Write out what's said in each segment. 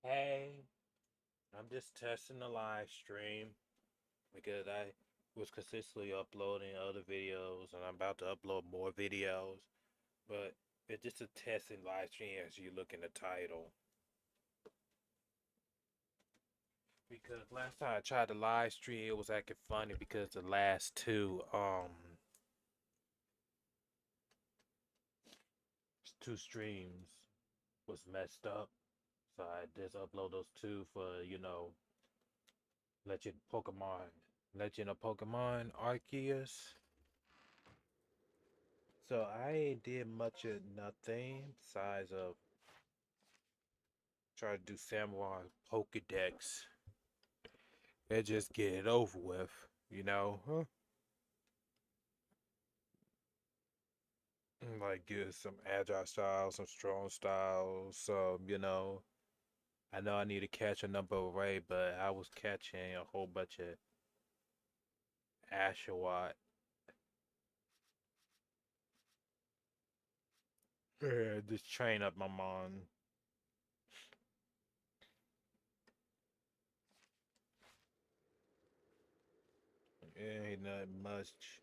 Hey, I'm just testing the live stream because I was consistently uploading other videos and I'm about to upload more videos. But it's just a testing live stream as you look in the title. Because last time I tried the live stream, it was acting funny because the last two streams was messed up. So I just upload those two for, Legend Pokemon. Legend of Pokemon Arceus. So I ain't did much of nothing besides try to do Samurai Pokedex and just get it over with, you know? Huh? Like get some agile styles, some strong styles, I know I need to catch a number array, but I was catching a whole bunch of Ashawat. Yeah, just train up my mon. It ain't nothing much.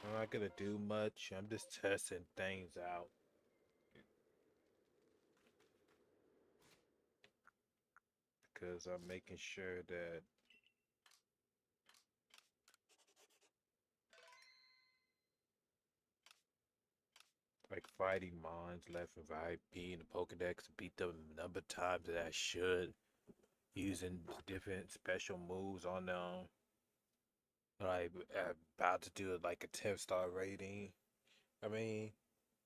I'm not gonna do much. I'm just testing things out. Because I'm making sure that like fighting mons left and right, being the Pokedex, beat them a number of times that I should, using different special moves on them. Like I'm about to do like a 10-star rating. I mean,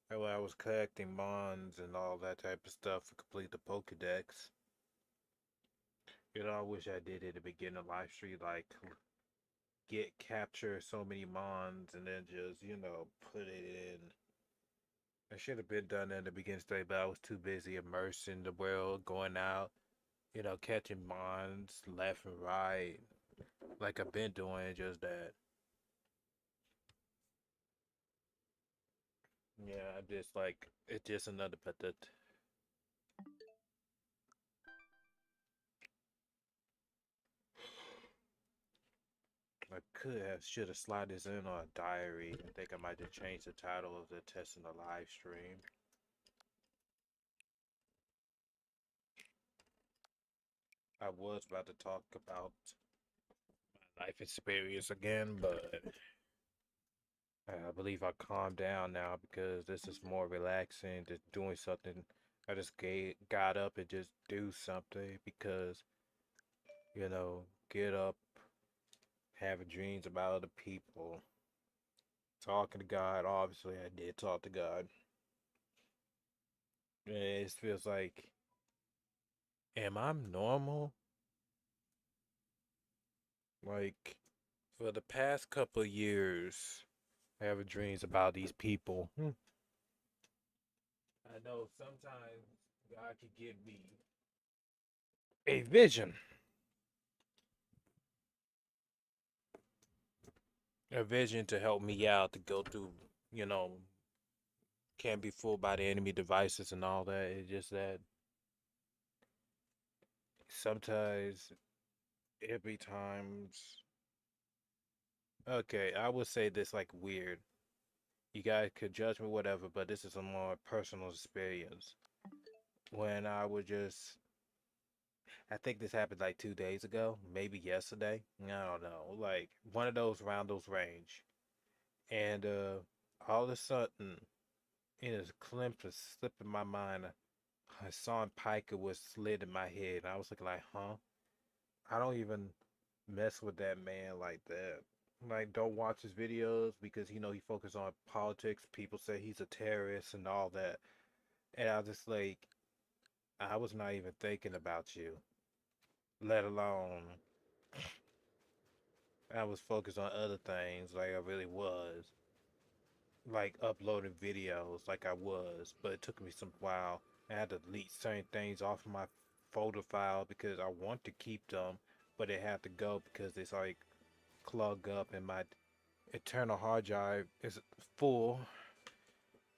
when I was collecting mons and all that type of stuff to complete the Pokedex. I wish I did it at the beginning of live stream, like get capture so many mons and then just put it in. I should have been done at the beginning stage, but I was too busy immersed in the world, going out, catching mons left and right, like I've been doing just that. Yeah, I'm just like it's just another but that I could have should have slid this in on a diary. I think I might have changed the title of the test in the live stream. I was about to talk about my life experience again, but I believe I calmed down now because this is more relaxing, just doing something. I just got up and just do something because, get up, having dreams about other people, talking to God. Obviously, I did talk to God. It feels like, am I normal? Like, for the past couple of years, having dreams about these people. I know sometimes God could give me a vision, to help me out to go through, you know, can't be fooled by the enemy devices and all that. It's just that sometimes, every times, okay, I would say this like weird. You guys could judge me, whatever, but this is a more personal experience. When I would just, I think this happened like 2 days ago, maybe yesterday. I don't know, like one of those around those range. And all of a sudden, in a glimpse of slip in my mind, Hassan Piker was slid in my head. And I was looking like, huh? I don't even mess with that man like that. Like, don't watch his videos because, he focuses on politics. People say he's a terrorist and all that. And I was just like, I was not even thinking about you, let alone I was focused on other things like I really was. Like uploading videos like I was, but it took me some while. I had to delete certain things off of my folder file because I want to keep them, but it had to go because it's like clogged up and my internal hard drive is full.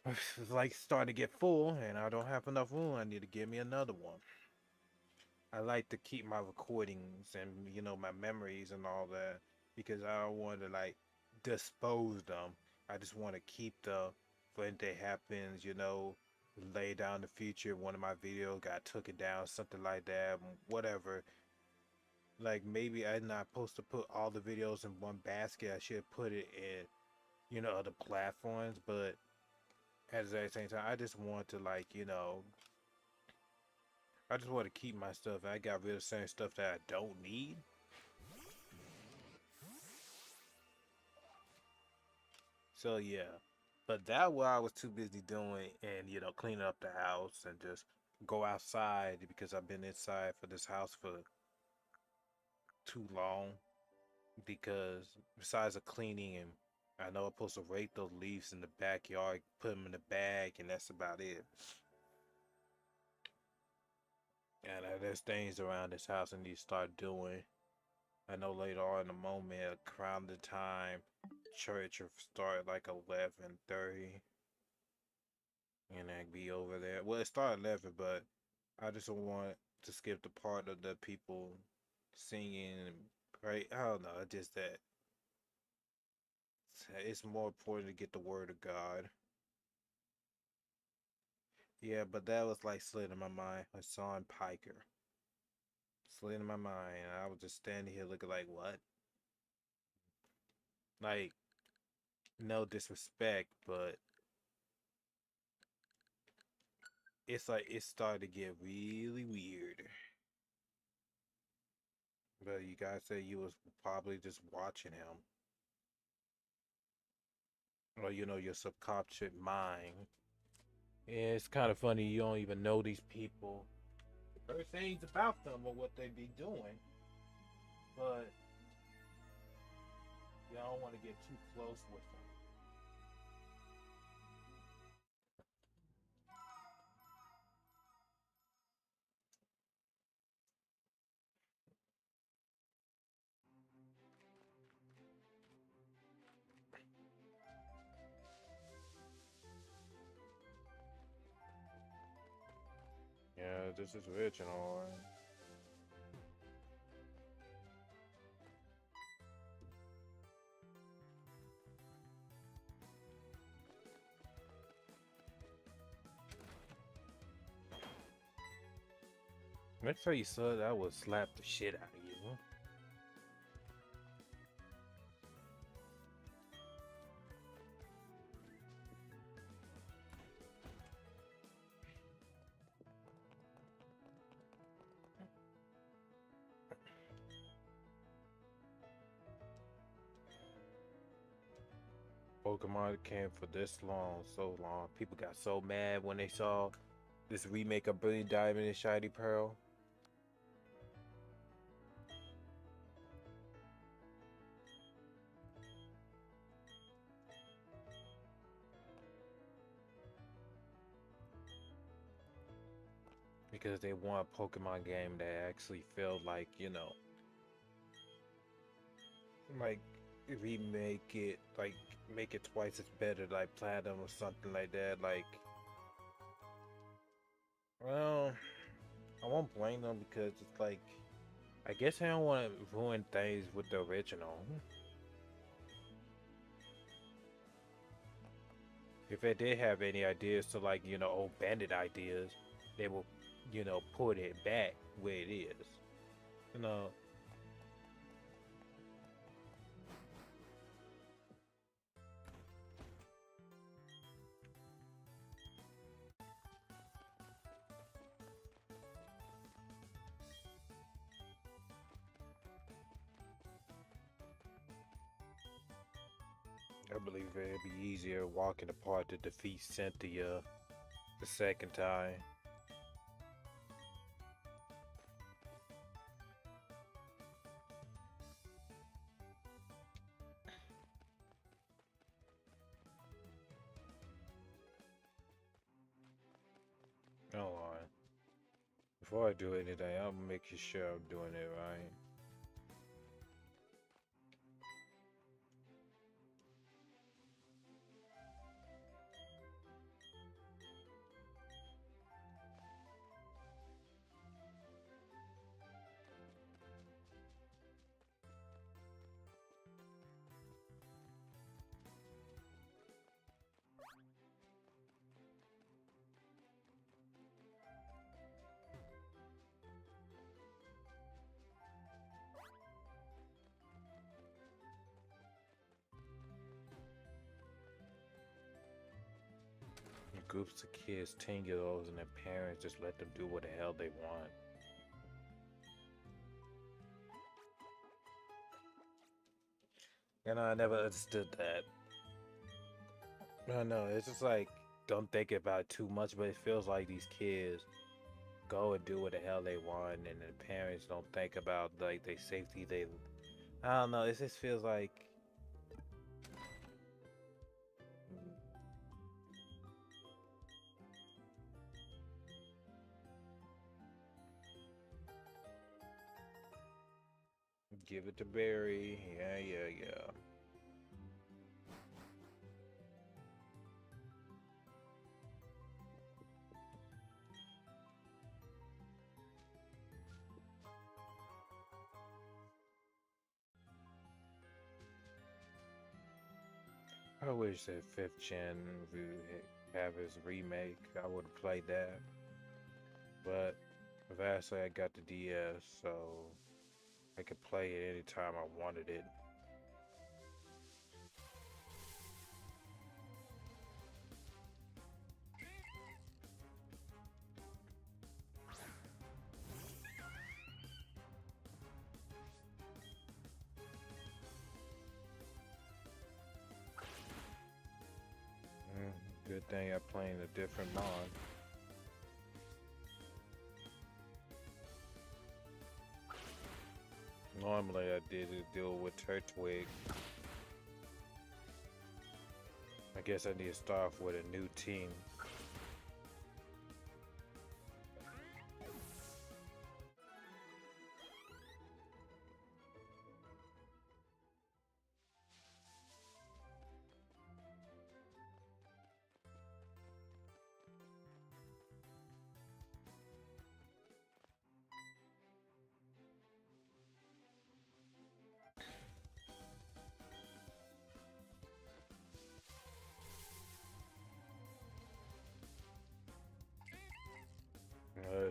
It's like starting to get full and I don't have enough room. I need to give me another one. I like to keep my recordings and my memories and all that because I don't want to like dispose them. I just want to keep them for if it happens, lay down the future. One of my videos got taken down, something like that, whatever. Like maybe I'm not supposed to put all the videos in one basket. I should put it in, other platforms. But at the same time, I just want to like, I just want to keep my stuff. I got rid of certain stuff that I don't need. So yeah, but that what I was too busy doing, and cleaning up the house and just go outside because I've been inside for this house for too long. Because besides the cleaning, and I know I'm supposed to rake those leaves in the backyard, put them in the bag, and that's about it. And there's things around this house I need to start doing. I know later on in the moment, around the time church will start like 11:30, and then be over there. Well, it started 11, but I just don't want to skip the part of the people singing, right? I don't know. It's just that it's more important to get the word of God. Yeah, but that was like slid in my mind. I saw in Piker. Slid in my mind. And I was just standing here looking like, what? Like, no disrespect, but it's like it started to get really weird. But you guys said you was probably just watching him. Or, your subconscious mind. Yeah, it's kind of funny. You don't even know these people. Heard things about them or what they be doing. But you don't want to get too close with them. Yeah, this is original. Next time you saw it, I would slap the shit out of you. Pokemon came for this long, so long. People got so mad when they saw this remake of Brilliant Diamond and Shiny Pearl. Because they want a Pokemon game that actually felt like, like remake it, like make it twice as better, like Platinum or something like that. Like, well, I won't blame them because it's like, I guess I don't want to ruin things with the original. If they did have any ideas to like, old bandit ideas, they will, put it back where it is. You know, I believe it'd be easier walking apart to defeat Cynthia the second time. Hold on. Before I do anything, I'll make sure I'm doing it right. groups of kids, 10-year-olds, and their parents just let them do what the hell they want. I never understood that. No, it's just like, don't think about it too much, but it feels like these kids go and do what the hell they want, and the parents don't think about like their safety. I don't know. It just feels like give it to Barry. Yeah. I wish that fifth gen would have his remake. I would have played that, but vastly I got the DS, so I could play it anytime I wanted it. Good thing I'm playing a different mod. Normally I did deal with Turtwig. I guess I need to start off with a new team.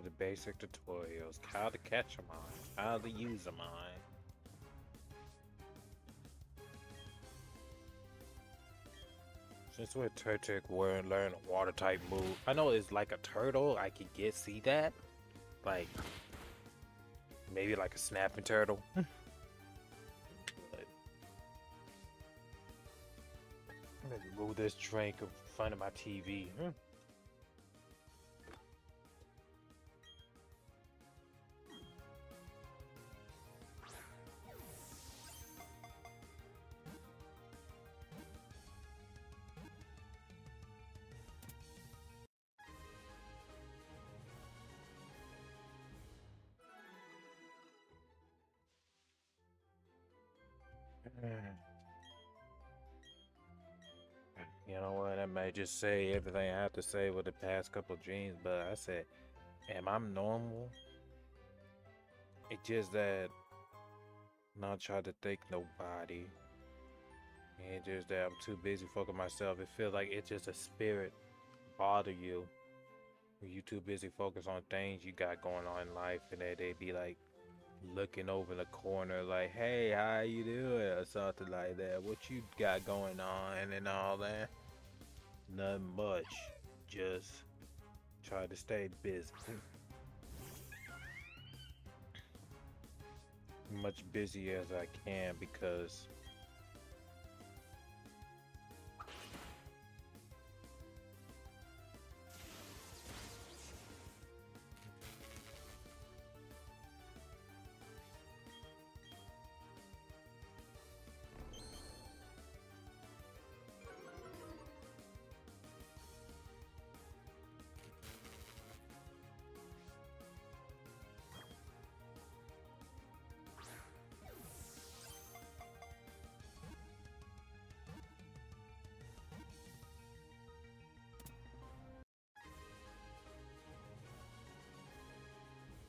The basic tutorials, how to catch a mine, how to use a mine. Since we're Turtic, we're learn a water type move. I know it's like a turtle, I can see that. Like, maybe like a snapping turtle. But, let me move this drink in front of my TV. You know what? I may just say everything I have to say with the past couple dreams, but I said, am I normal? It's just that not trying to think nobody. And just that I'm too busy focusing myself. It feels like it's just a spirit bother you. When you too busy focus on things you got going on in life, and that they be like looking over the corner like, hey, how you doing? Or something like that. What you got going on and all that? Nothing much. Just try to stay busy. Much busy as I can because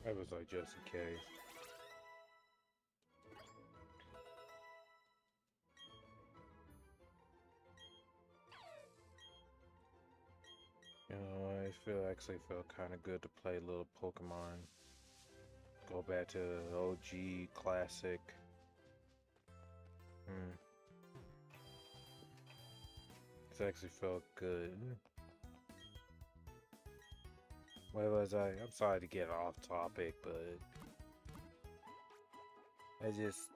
I was like, just in case. You know, actually feel kind of good to play a little Pokemon. Go back to the OG classic. It's actually felt good. Where was I? I'm sorry to get off topic, but I just,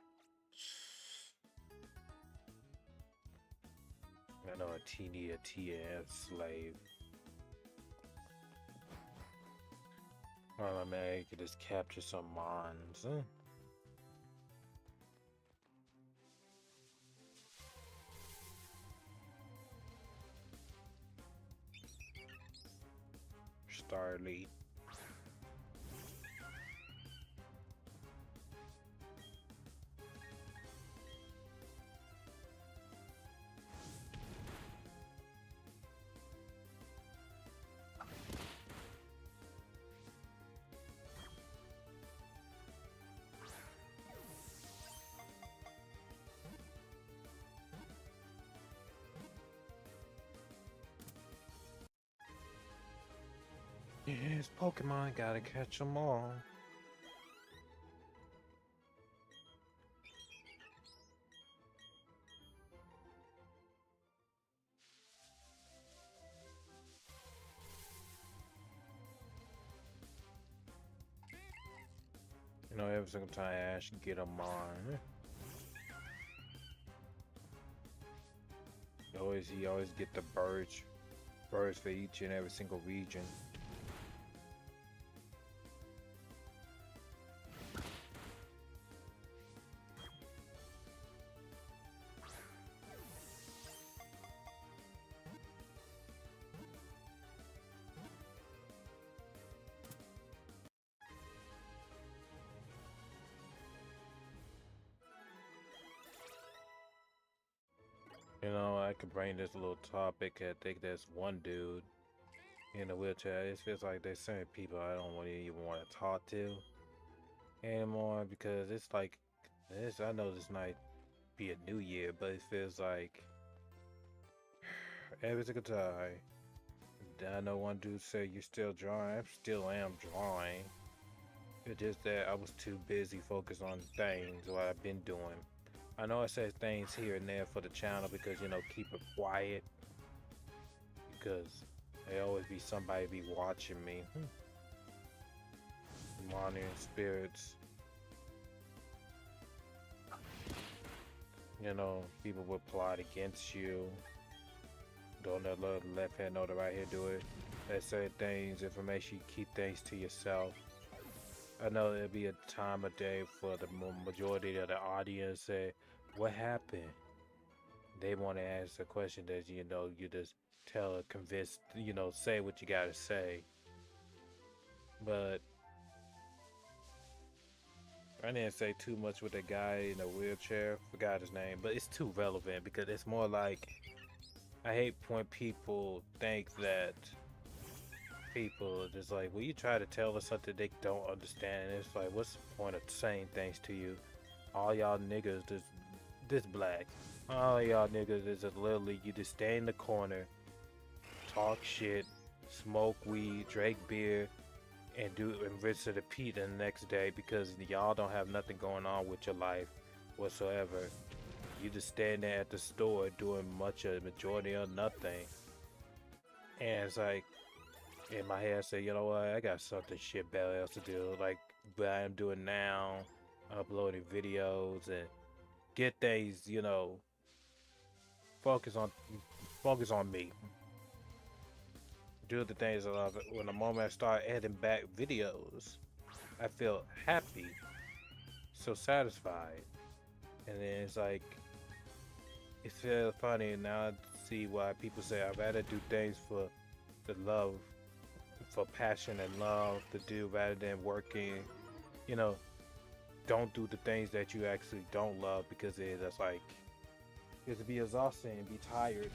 I know a TN slave. Oh man, you could just capture some mons. Huh? Starly. Yes, Pokemon, gotta catch them all. You know, every single time Ash get them on. He always get the birds for each and every single region. You know, I could bring this little topic. I think there's one dude in a wheelchair. It feels like there's certain people I don't even want to talk to anymore because it's like this. I know this might be a new year, but it feels like every single time. I know one dude said you're still drawing. I still am drawing. It's just that I was too busy focused on things what I've been doing. I know I said things here and there for the channel because, you know, keep it quiet. Because there always be somebody be watching me. Monitoring spirits. You know, people would plot against you. Don't let the left hand know the right hand do it. There's certain things, information, you keep things to yourself. I know there'll be a time of day for the majority of the audience say, what happened? They want to ask a question that, you know, you just tell or convince, you know, say what you gotta say. But I didn't say too much with the guy in the wheelchair, forgot his name, but it's too relevant because it's more like, I hate when people think that people are just like, well, you try to tell us something they don't understand. And it's like, what's the point of saying things to you? All y'all niggas, this black, all y'all niggas is literally, you just stay in the corner, talk shit, smoke weed, drink beer, and rinse and repeat the next day because y'all don't have nothing going on with your life whatsoever. You just stand there at the store doing majority of nothing. And it's like, in my head I say, you know what, I got something shit better else to do, like what I'm doing now, uploading videos and get things, you know, focus on me. Do the things I love. When the moment I start adding back videos, I feel happy, so satisfied. And then it's like, it's feels funny now I see why people say I'd rather do things for the love, for passion and love to do rather than working, you know, don't do the things that you actually don't love because it's like, it's to be exhausting and be tired.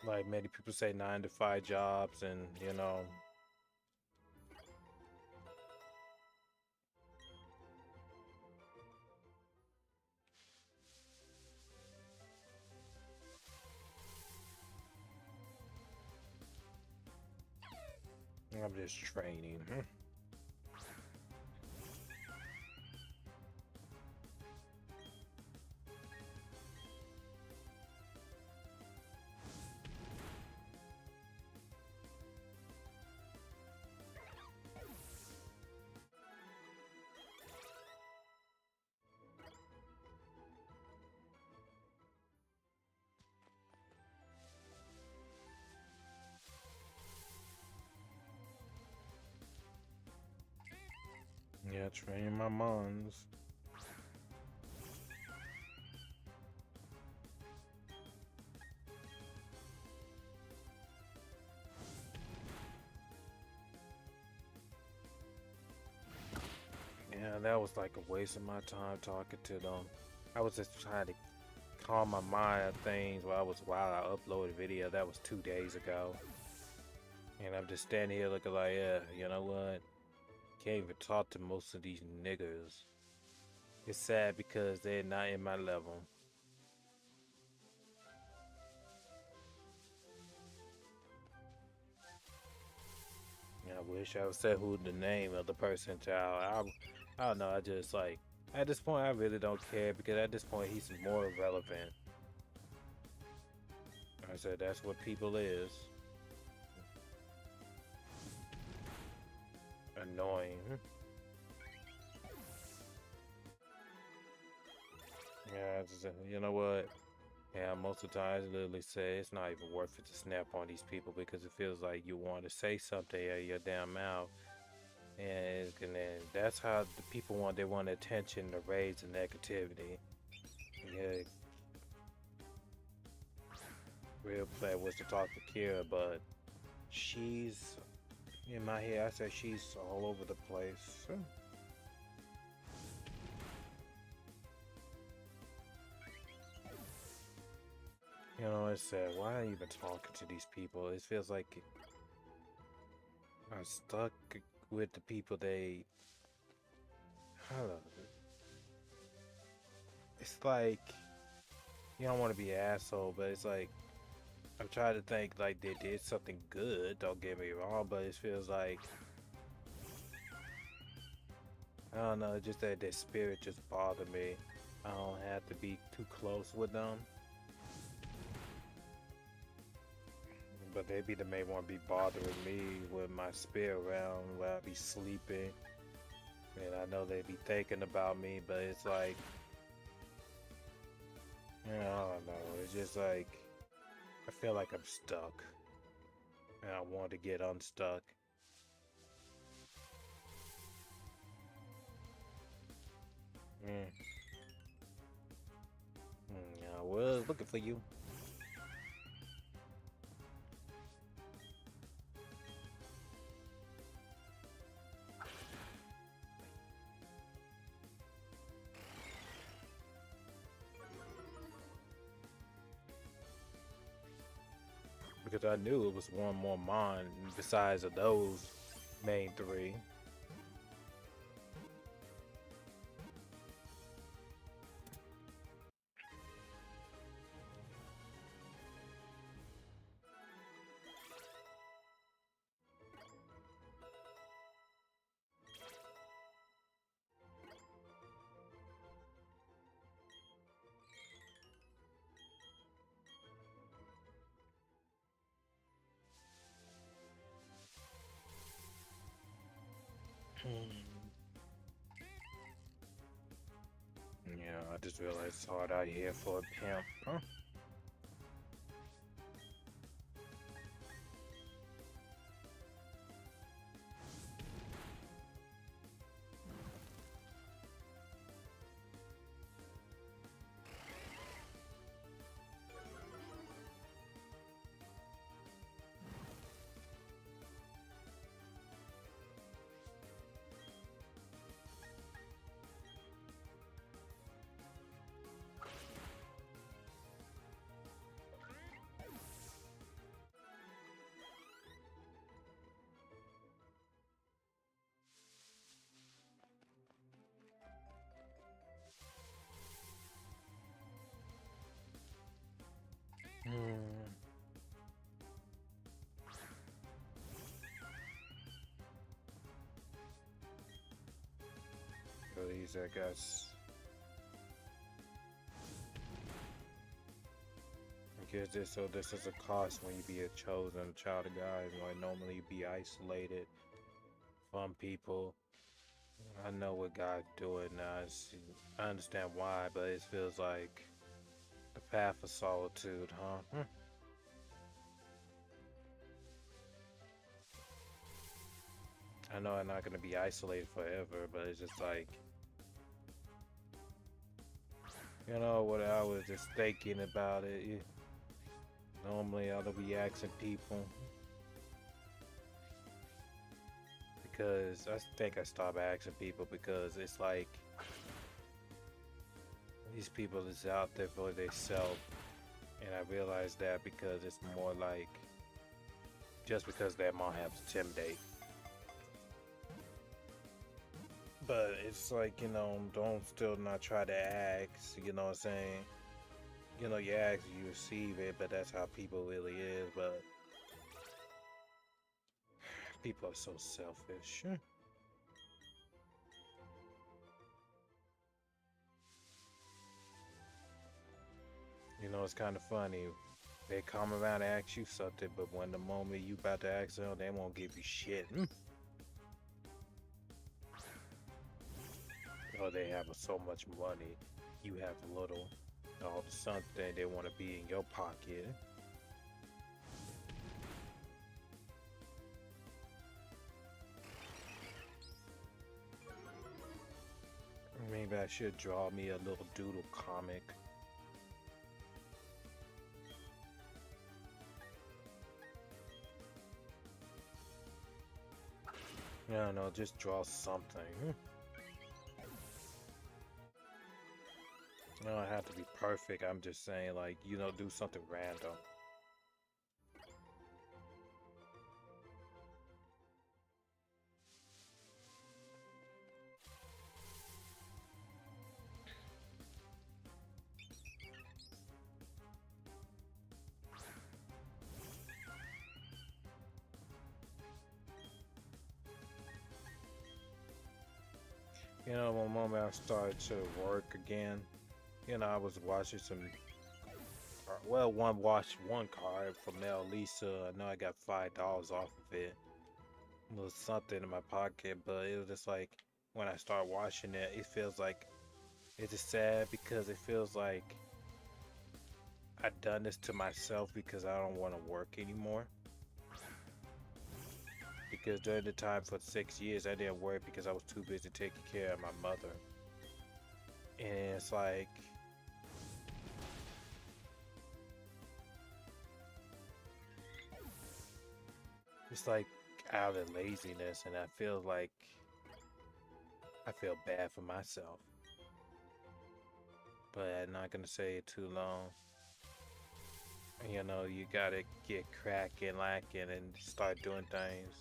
Like many people say 9 to 5 jobs and, you know, I'm just training. Yeah, train my mons. Yeah, that was like a waste of my time talking to them. I was just trying to calm my mind of things while I uploaded a video. That was 2 days ago. And I'm just standing here looking like, yeah, you know what? Can't even talk to most of these niggas. It's sad because they're not in my level. I wish I would say who the name of the person child. I don't know. I just like at this point I really don't care because at this point he's more relevant. I said that's what people is. Annoying. Yeah, you know what? Yeah, most of the time I literally say it's not even worth it to snap on these people because it feels like you want to say something out of your damn mouth. And then that's how the people want, they want attention to raise the negativity. Yeah, real plan was to talk to Kira, but she's in my head. I said she's all over the place. You know, it's sad. Why am I even talking to these people? It feels like I'm stuck with the people they. I don't know. It's like you don't want to be an asshole, but it's like I'm trying to think like they did something good. Don't get me wrong, but it feels like I don't know. Just that their spirit just bothered me. I don't have to be too close with them, but they be the main one be bothering me with my spirit around while I be sleeping. And I know they be thinking about me, but it's like, I don't know. It's just like I feel like I'm stuck, and I want to get unstuck. Mm. I was looking for you. Because I knew it was one more mon besides of those main three. Yeah, I just realized it's hard out here for a pimp. Huh? Hmm. These, I guess. Because this is a cost when you be a chosen child of God. Like normally you be isolated from people. I know what God's doing now. I understand why, but it feels like the path of solitude, huh? I know I'm not gonna be isolated forever, but it's just like, you know what I was just thinking about it. Normally I'll be asking people because I think I stopped asking people because it's like these people is out there for themselves, and I realized that because it's more like just because their mom has to intimidate. But it's like, you know, don't still not try to ask, you know what I'm saying? You know, you ask, you receive it, but that's how people really is. But people are so selfish. You know, it's kind of funny. They come around and ask you something, but when the moment you about to ask them, they won't give you shit. Or they have so much money, you have little. All of a sudden, they want to be in your pocket. Maybe I should draw me a little doodle comic. I don't know, just draw something. You don't have to be perfect. I'm just saying, like, you know, do something random. You know, one moment I started to work again, you know, I was watching some, well, watched one card from Mel Lisa. I know I got $5 off of it. It was something in my pocket, but it was just like when I start watching it, it feels like it's just sad because it feels like I've done this to myself because I don't want to work anymore. Because during the time for 6 years, I didn't work because I was too busy taking care of my mother. And it's like out of laziness, and I feel like I feel bad for myself. But I'm not gonna say it too long. You know, you gotta get cracking, lacking, and start doing things.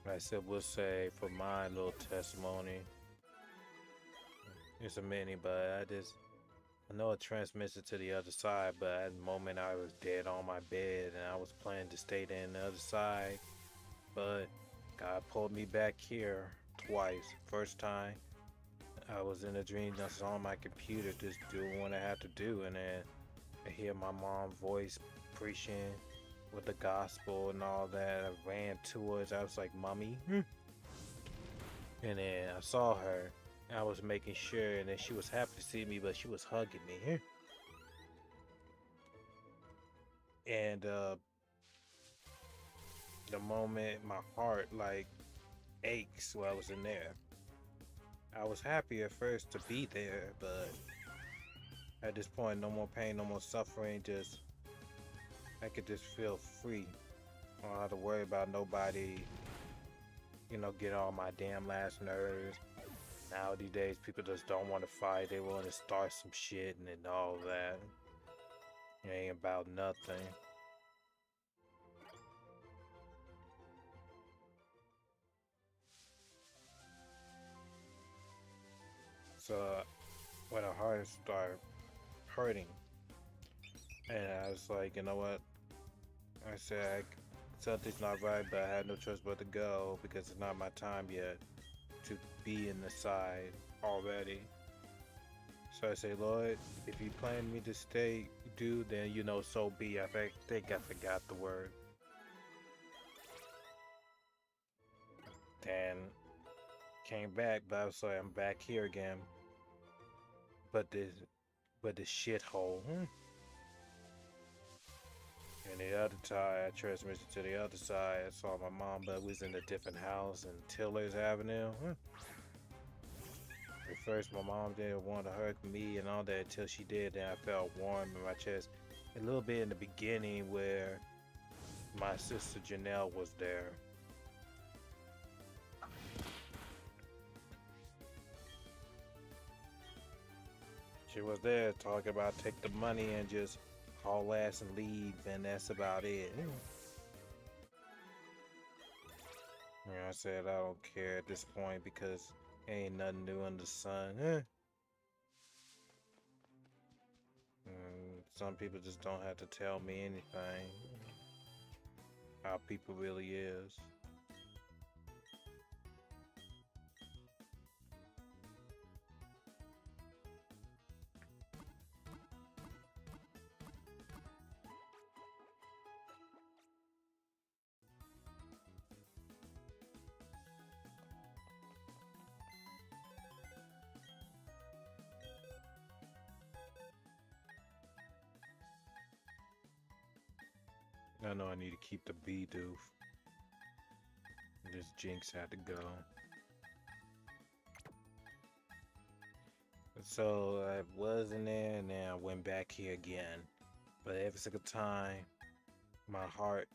I still will say for my little testimony, it's a mini, but I know it transmits it to the other side, but at the moment I was dead on my bed and I was planning to stay there on the other side, but God pulled me back here twice. First time I was in a dream just on my computer just doing what I had to do, and then I hear my mom's voice preaching with the gospel and all that. I ran towards, I was like, Mommy. And then I saw her. I was making sure, and then she was happy to see me, but she was hugging me. And the moment my heart like aches while I was in there. I was happy at first to be there, but at this point, no more pain, no more suffering. Just I could just feel free. I don't have to worry about nobody, you know, get on my damn last nerves. Now these days, people just don't want to fight. They want to start some shit and all that. It ain't about nothing. So when our heart started hurting, and I was like, you know what? I said, something's not right, but I had no choice but to go because it's not my time yet to be in the side already. So I say, Lord, if you plan me to stay, do, then you know, so be. Think I forgot the word. Then Came back, but I was like, I'm back here again. But this shithole. And the other side, transmission to the other side. I saw my mom, but we was in a different house in Tillers Avenue. At first, my mom didn't want to hug me and all that until she did, and I felt warm in my chest. A little bit in the beginning where my sister Janelle was there. She was there talking about take the money and just haul ass and leave, and that's about it. I said I don't care at this point because ain't nothing new under the sun. Some people just don't have to tell me anything. How people really is. I know I need to keep the bee doof. This Jinx had to go. So I was in there and then I went back here again. But every single time, my heart.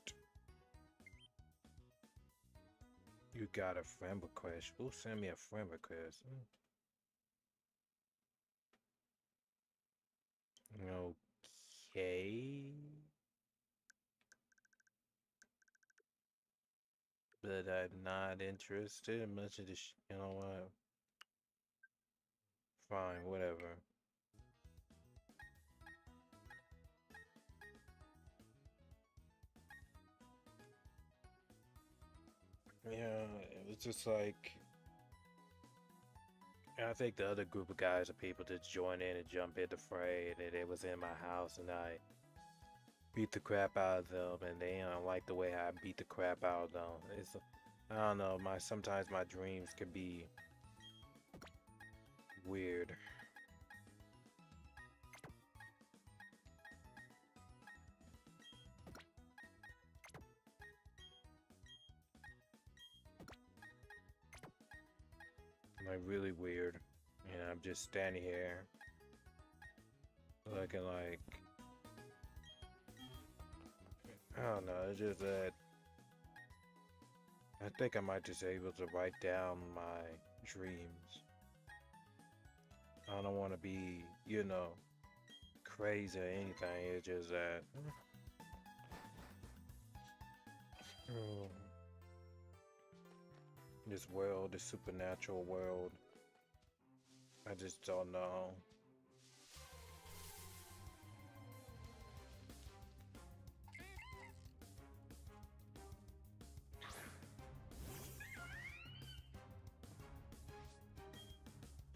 You got a friend request. Who sent me a friend request? Okay. But I'm not interested in much of this. You know what? Fine, whatever. Yeah, it was just like. I think the other group of guys or people just joined in and jumped in the fray, and it was in my house, and I beat the crap out of them, and they don't like the way I beat the crap out of them. I don't know. Sometimes my dreams can be weird. Like really weird. And I'm just standing here looking like I don't know, it's just that I think I might just be able to write down my dreams. I don't want to be, crazy or anything. It's just that this world, this supernatural world, I just don't know.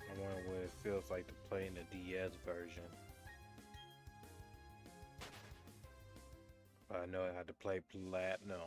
I wonder what it feels like to play in the DS version. I know I had to play Platinum.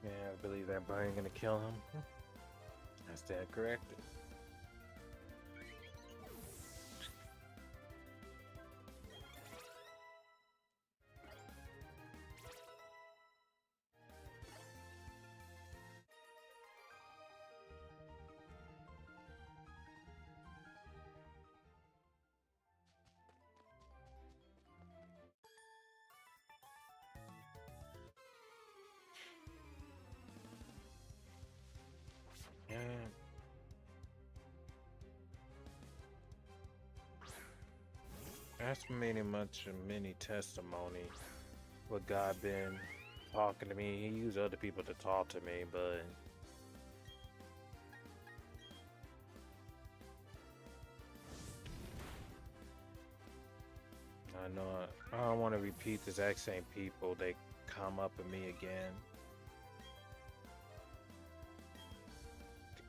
Yeah, I believe that brain gonna kill him. I stand corrected. Yeah. That's many testimony what God been talking to me. He used other people to talk to me, but I know I don't want to repeat the exact same people. They come up at me again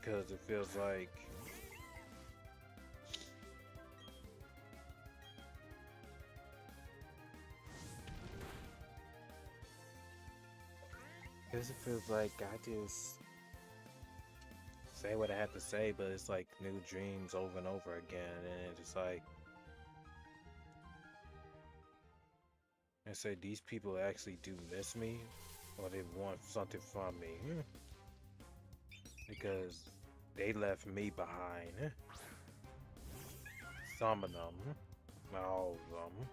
because it feels like I just say what I have to say, but it's like new dreams over and over again, and it's just like I say these people actually do miss me, or they want something from me, because they left me behind. Some of them, not all of them.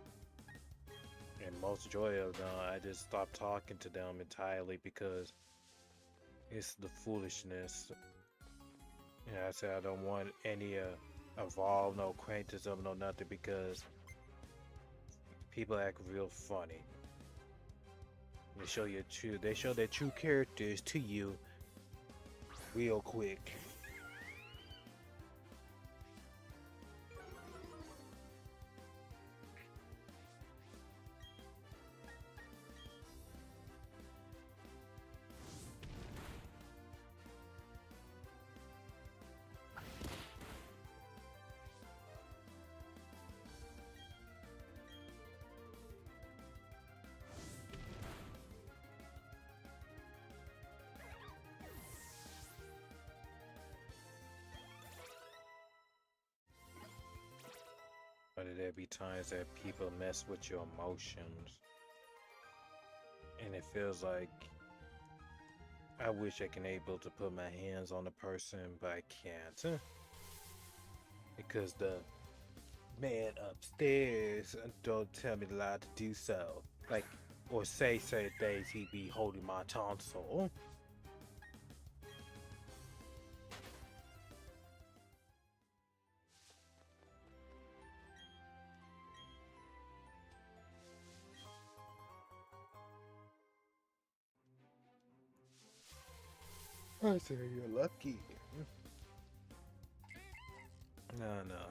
And most joy of them, I just stopped talking to them entirely because it's the foolishness. And I said I don't want any evolve, no acquaintances, no nothing because people act real funny. They show their true characters to you real quick. But there be times that people mess with your emotions, and it feels like I wish I can able to put my hands on the person, but I can't because the man upstairs don't tell me allowed to do so. Like, or say certain things, he be holding my tonsil. I say you're lucky. No,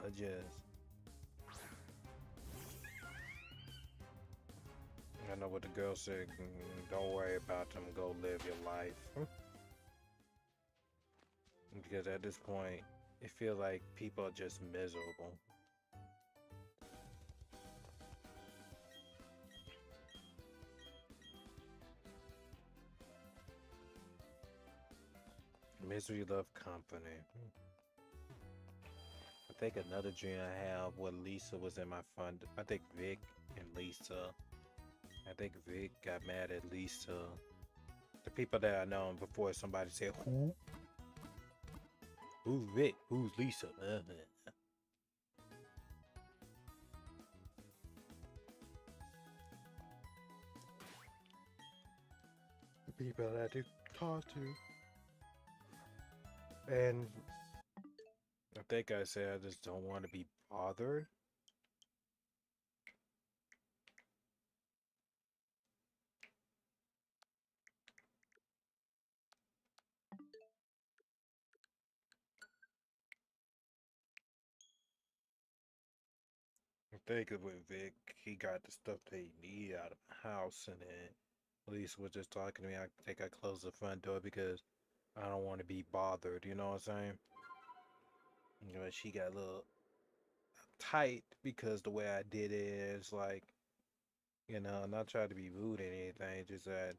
I just I know what the girl said. Don't worry about them. Go live your life. Because at this point, it feels like people are just miserable. Misery love company. I think another dream I have where Lisa was in my front. I think Vic and Lisa. I think Vic got mad at Lisa. The people that I know before somebody said, "Who? Who's Vic? Who's Lisa?" The people that I do talk to. And I think I said I just don't want to be bothered. I think with Vic, he got the stuff that he needed out of the house, and then Lisa was just talking to me. I think I closed the front door because I don't want to be bothered. You know what I'm saying? You know, she got a little tight because the way I did it is like, not trying to be rude or anything, just that.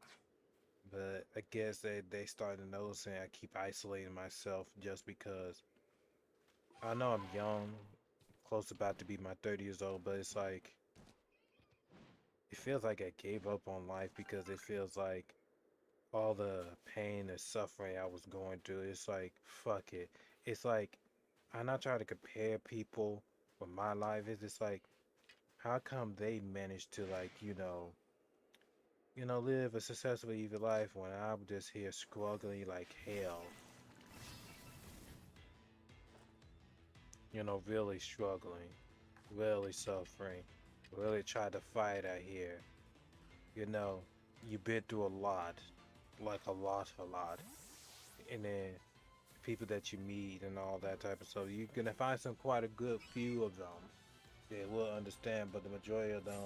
But I guess they started noticing I keep isolating myself just because I know I'm young, close about to be my 30 years old, but it's like it feels like I gave up on life because it feels like all the pain and suffering I was going through, it's like fuck it. It's like I'm not trying to compare people with my life. It's just like how come they managed to like, live a successful even life when I'm just here struggling like hell. Really struggling, really suffering, really trying to fight out here, you know. you've been through a lot, like a lot, and then people that you meet and all that type of stuff. You're gonna find some quite a good few of them. They will understand, but the majority of them,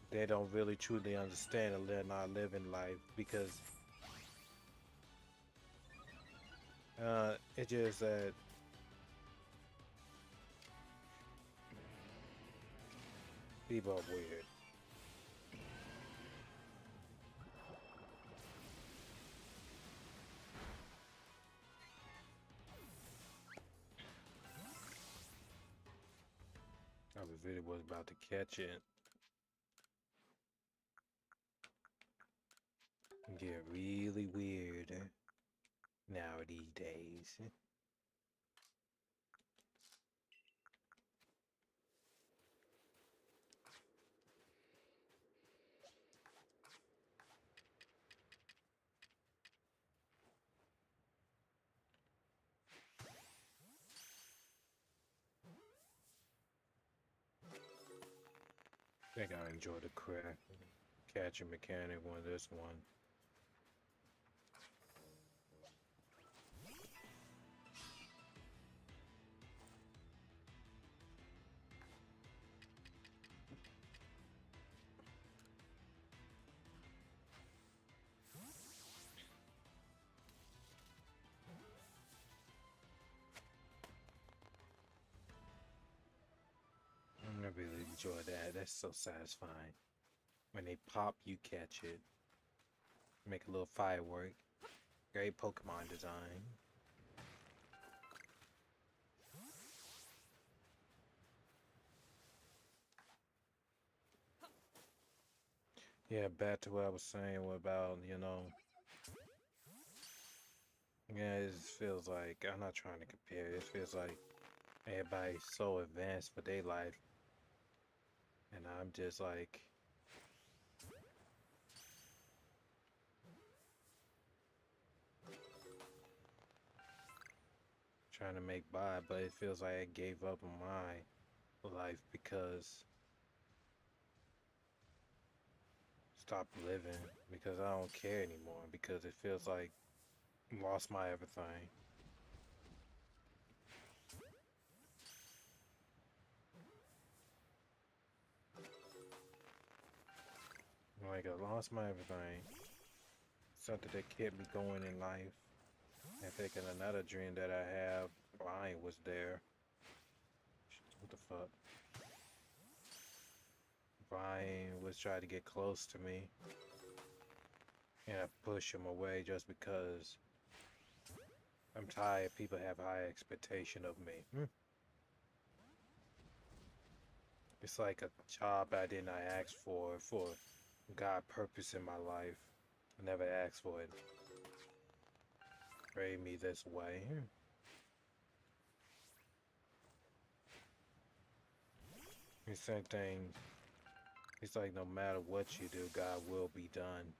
they don't really truly understand and they're not living life because it's just that people are weird. I really was about to catch it and get really weird now these days. I think I enjoy the crack catching mechanic on this one. I really enjoy that. That's so satisfying. When they pop, you catch it. Make a little firework. Great Pokemon design. Yeah, back to what I was saying about, yeah, it feels like, I'm not trying to compare, it feels like everybody's so advanced for their life, and I'm just like, trying to make by, but it feels like I gave up on my life because, stop living, because I don't care anymore, because it feels like I lost my everything. Like, I lost my everything. Something that kept me going in life. And thinking another dream that I have, Brian was there. What the fuck? Brian was trying to get close to me. And I push him away just because I'm tired. People have high expectation of me. It's like a job I did not ask for God purpose in my life. I never asked for it. Made me this way. The same thing. It's like no matter what you do, God will be done.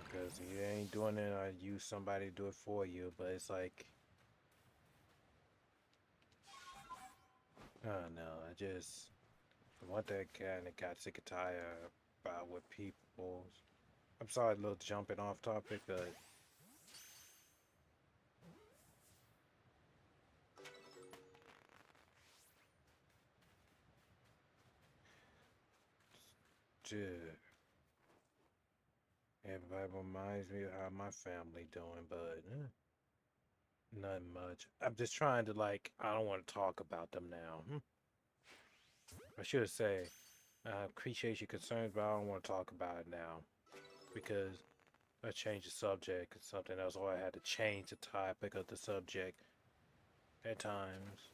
Because you ain't doing it or use somebody to do it for you, but it's like, I don't know, one thing I kind of got sick and tired about with people. I'm sorry, a little jumping off topic, but dude, everybody reminds me of how my family doing, but nothing much. I'm just trying to I don't want to talk about them now. I should say, I appreciate your concerns, but I don't want to talk about it now because I changed the subject or something else, or I had to change the topic of the subject at times.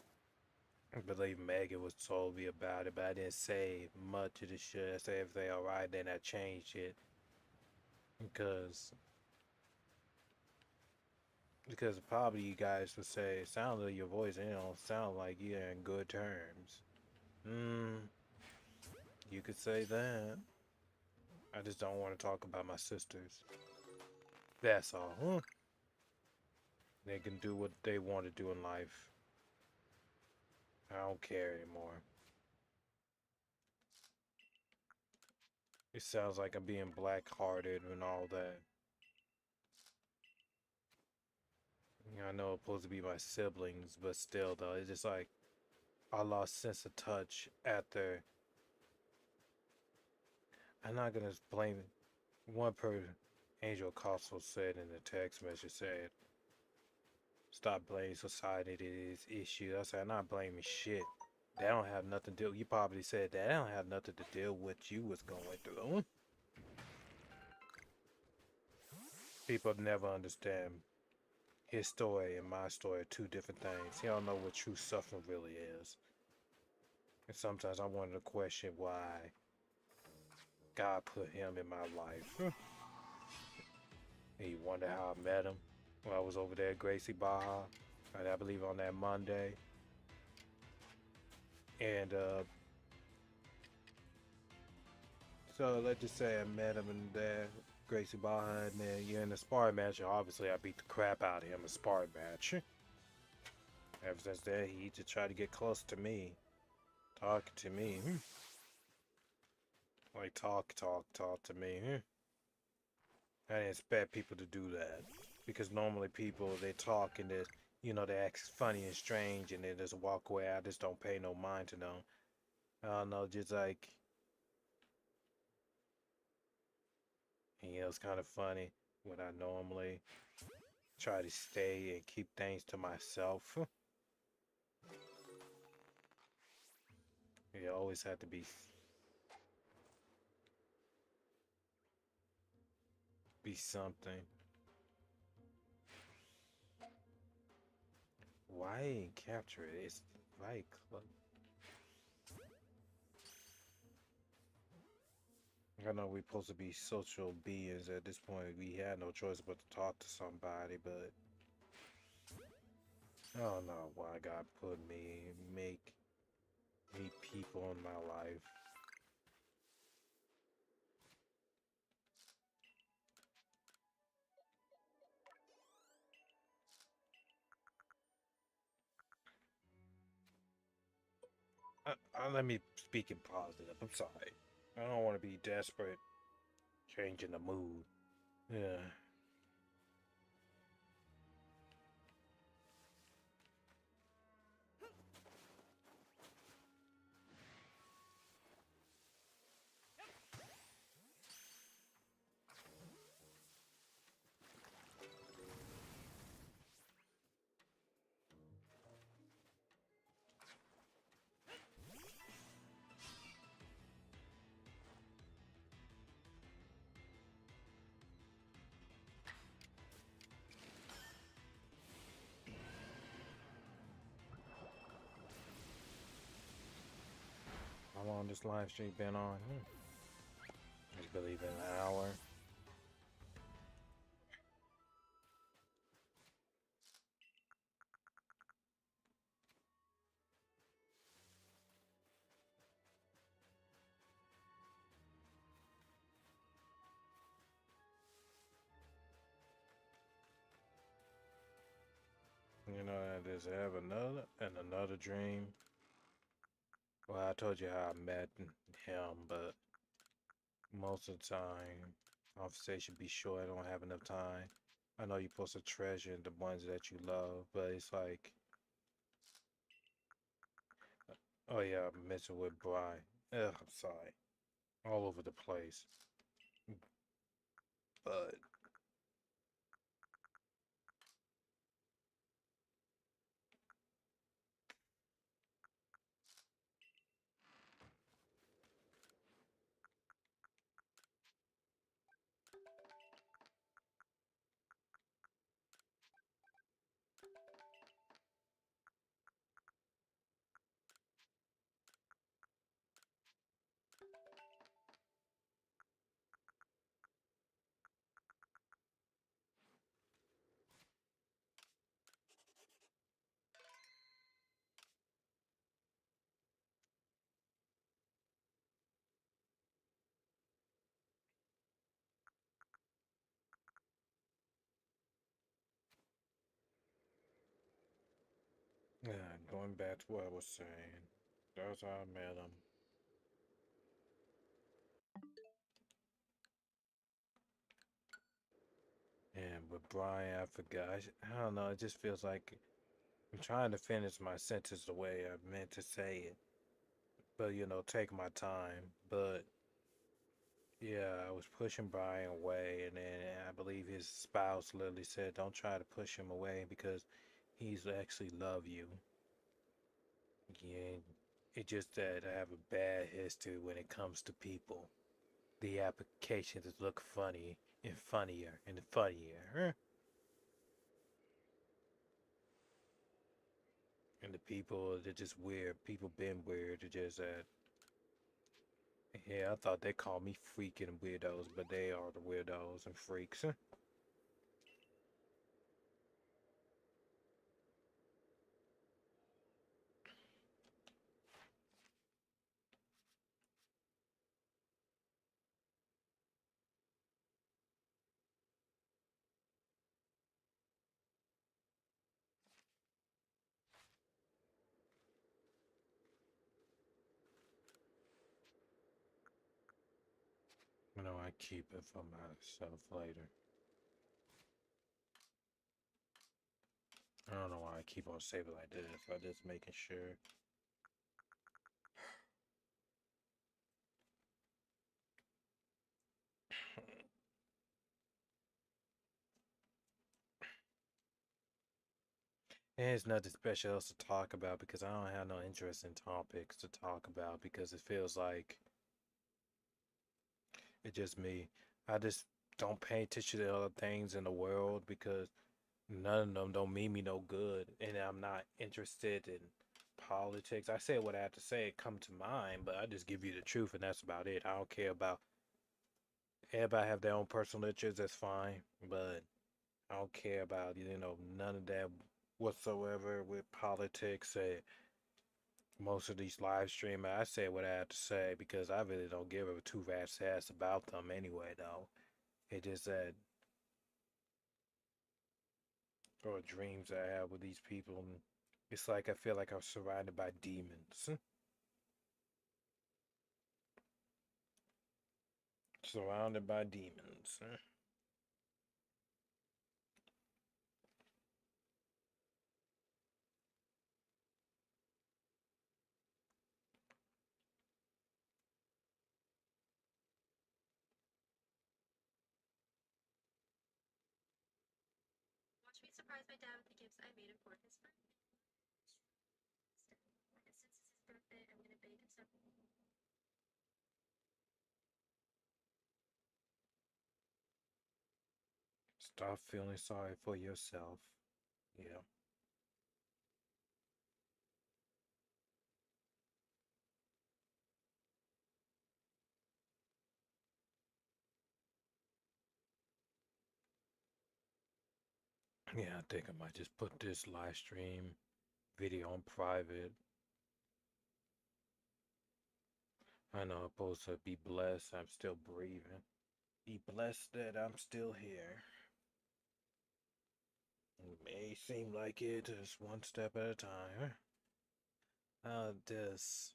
I believe Megan was told me about it, but I didn't say much of the shit. I said if they alright, then I changed it because probably you guys would say, it sounds like your voice, and it don't sound like you're in good terms. You could say that. I just don't want to talk about my sisters. That's all. They can do what they want to do in life. I don't care anymore. It sounds like I'm being black-hearted and all that. You know, I know it's supposed to be my siblings, but still, though, it's just like I lost sense of touch after. I'm not gonna blame it. One person, Angel Costo said in the text message said, "Stop blaming society to this issue." I said, "I'm not blaming shit. They don't have nothing to do." You probably said that. They don't have nothing to deal with what you was going through. People never understand his story and my story are two different things. He don't know what true suffering really is. And sometimes I wanted to question why God put him in my life. And you wonder how I met him when I was over there at Gracie Baja, I believe on that Monday. And so let's just say I met him in there, Gracie Baja, and then you're in the sparring match. Obviously, I beat the crap out of him in a sparring match. Ever since then, he just tried to get close to me, talking to me. Like, talk to me. I didn't expect people to do that. Because normally people, they talk and they act funny and strange and they just walk away. I just don't pay no mind to them. I don't know, just like, it's kind of funny when I normally try to stay and keep things to myself. You always have to be something. Why ain't capture it? It's like, I know we're supposed to be social beings at this point. We had no choice but to talk to somebody, but I don't know why God make me people in my life. Let me speak in positive. I'm sorry. I don't want to be desperate, changing the mood. Yeah. How long this live stream been on? I believe in an hour. I just have another dream. Well, I told you how I met him, but most of the time, conversation be short. I don't have enough time. I know you're supposed to treasure the ones that you love, but it's like, oh yeah, I mentioned with Brian. Ugh, I'm sorry. All over the place. But yeah, going back to what I was saying. That's how I met him. Brian, I forgot. I don't know. It just feels like I'm trying to finish my sentence the way I meant to say it, but take my time. But yeah, I was pushing Brian away, and then I believe his spouse literally said, "Don't try to push him away because he's actually love you." Yeah, it just that I have a bad history when it comes to people. The applications look funny and funnier and funnier, and the people they're just weird. People been weird. They're just yeah, I thought they called me freaking weirdos, but they are the weirdos and freaks. I keep it for myself later. I don't know why I keep on saving like this. I'm just making sure. And there's nothing special else to talk about because I don't have no interesting topics to talk about because it feels like it's just me. I just don't pay attention to other things in the world because none of them don't mean me no good, and I'm not interested in politics. I say what I have to say, it come to mind, but I just give you the truth, and that's about it. I don't care about everybody have their own personal interests. That's fine, but I don't care about none of that whatsoever with politics. Most of these live streamers, I say what I have to say because I really don't give a two rat's ass about them anyway. Though it just that or dreams I have with these people. And it's like I feel like I'm surrounded by demons. Surrounded by demons. Stop feeling sorry for yourself. Yeah. Yeah, I think I might just put this live stream video on private. I know I'm supposed to be blessed. I'm still breathing. Be blessed that I'm still here. It may seem like it is one step at a time. This.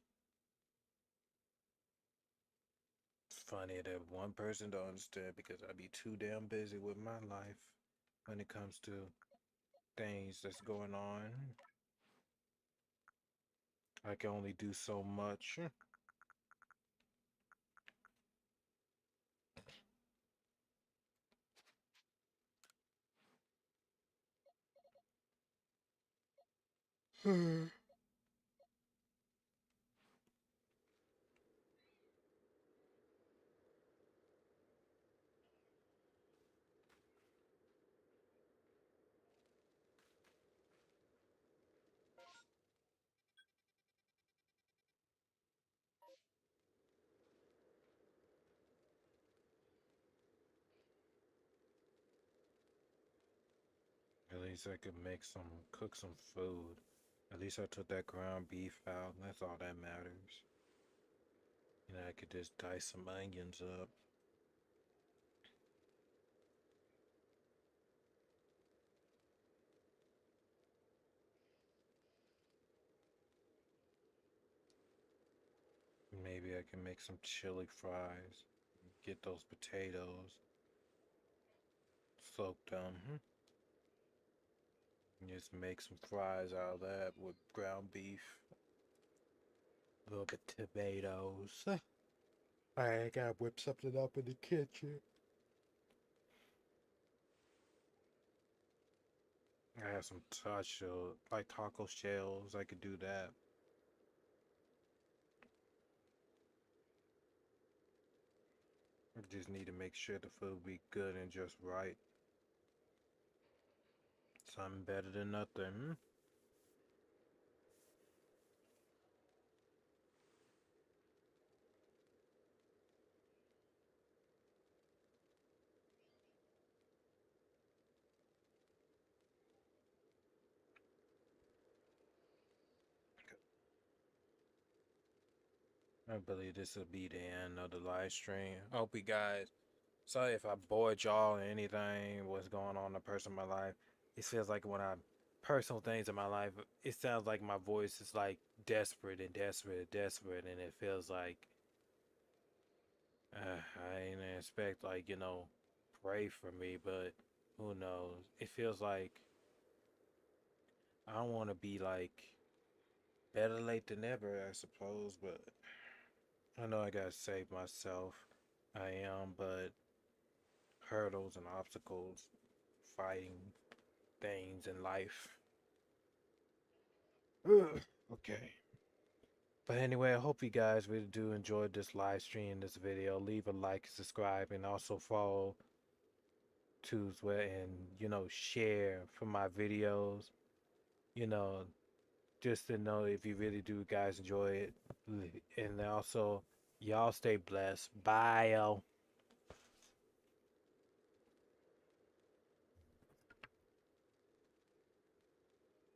It's funny that one person don't understand because I be too damn busy with my life when it comes to things that's going on. I can only do so much. At least I could cook some food. At least I took that ground beef out. That's all that matters. I could just dice some onions up. Maybe I can make some chili fries. Get those potatoes. Soak them. Just make some fries out of that with ground beef, a little bit of tomatoes. I gotta whip something up in the kitchen. I have some like taco shells. I could do that. I just need to make sure the food be good and just right. Something better than nothing. I believe this will be the end of the live stream. I hope you guys. Sorry if I bored y'all or anything. What's going on in the personal my life? It feels like when I personal things in my life, it sounds like my voice is like desperate and desperate and desperate, and it feels like I ain't expect like pray for me, but who knows? It feels like I don't want to be like better late than never, I suppose, but I know I gotta save myself. I am, but hurdles and obstacles, fighting things in life. Okay. But anyway, I hope you guys really do enjoy this live stream, this video. Leave a like, subscribe, and also follow to as well, and share for my videos. You know, just to know if you really do guys enjoy it. And also, y'all stay blessed. Bye, yo.